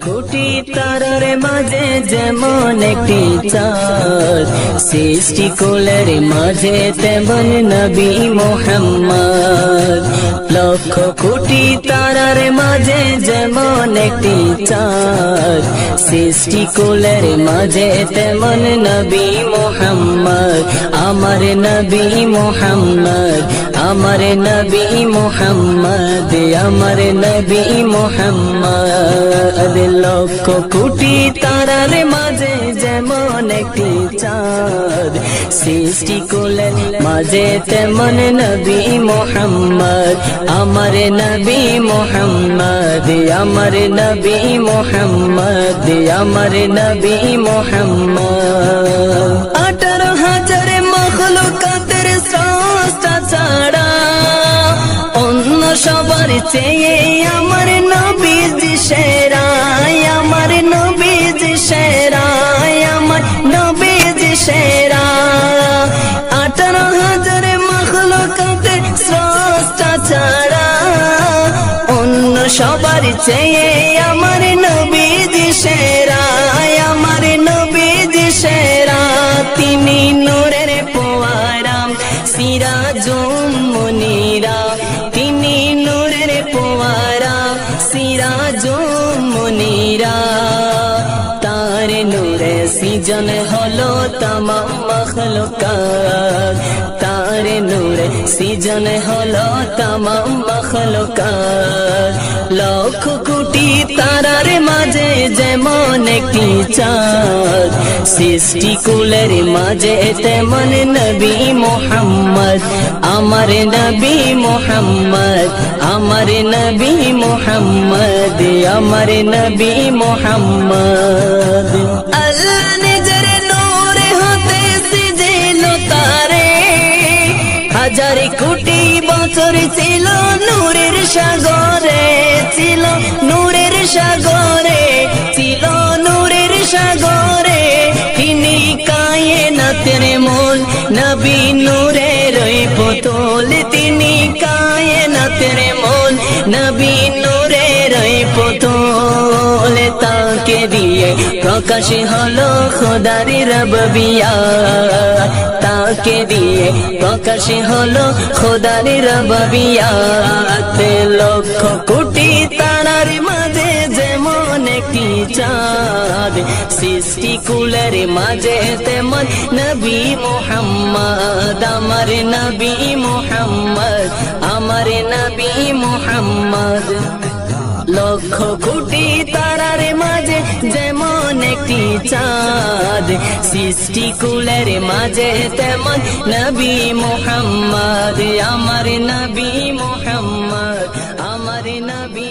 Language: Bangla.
কোটি তারার মাঝে যেমন একটি চাঁদ, সৃষ্টিকুলের মাঝে তেমন নবী মুহাম্মদ। লক্ষ কোটি তারার মাঝে যেমন একটি চাঁদ, সৃষ্টিকুলের মাঝে তেমন নবী মুহাম্মদ। আমার নবী মুহাম্মদ, আমার নবী মুহাম্মদ, আমার নবী মুহাম্মদ। লক্ষ কোটি তারার মাঝে যেমন একটি চাঁদ, সৃষ্টিকুলের মাঝে তেমন নবী মুহাম্মদ। আমার নবী মুহাম্মদ, আমার নবী মুহাম্মদ, আমার নবী মুহাম্মদ। 18,000 মখলুকাতের স্রষ্টা ছাড়া অন্য সবার চেয়ে আমার নবীজি সেরা, আমার নবীজি সেরা, আমার নবীজি সেরা। 18,000 মখলুকাতের স্রষ্টা ছাড়া অন্য সবার চেয়ে আমার নবীজি সেরা, আমার নবীজি সেরা। তিনি নূরের পোয়ারা সিরাজুম মুনীরা, তিনি নূরের পোয়ারা সিরাজুম মুনীরা। তার নূরে সৃজন হলো তমাম মখলুকাত, তার নূরে সৃজন হলো তমাম মখলুকাত। লক্ষ কোটি তারার মাঝে যেমন একটি চাঁদ, সৃষ্টিকুলের মাঝে তেমন নবী মুহাম্মদ। আমার নবী মুহাম্মদ, আমার নবী মুহাম্মদ, আমার নবী মুহাম্মদ। আল্লাহ নিজের নূর হতে সৃজিল তারে, 1000 কোটি বছর ছিল নূরের সাগরে, ছিল নূরের সাগরে, ছিল নূরের সাগরে। তিনি কায়েনাতের মূল নবী নূরের পুতুল, তিনি কায়েনাতের মূল নবী নূরের পুতুল। তাকে দিয়ে প্রকাশ হলো খোদার রব্বিয়াত, তাকে দিয়ে প্রকাশ হলো খোদার রব্বিয়াত। লক্ষ কোটি তারার মাঝে যেমন একটি চাঁদ, সৃষ্টিকুলের মাঝে তেমন নবী মুহাম্মদ। আমার নবী মুহাম্মদ, আমার নবী মুহাম্মদ। লক্ষ কোটি তারার মাঝে যেমন একটি চাঁদ, সৃষ্টিকুলের মাঝে তেমন নবী মুহাম্মদ। আমার নবী মুহাম্মদ, আমার নবী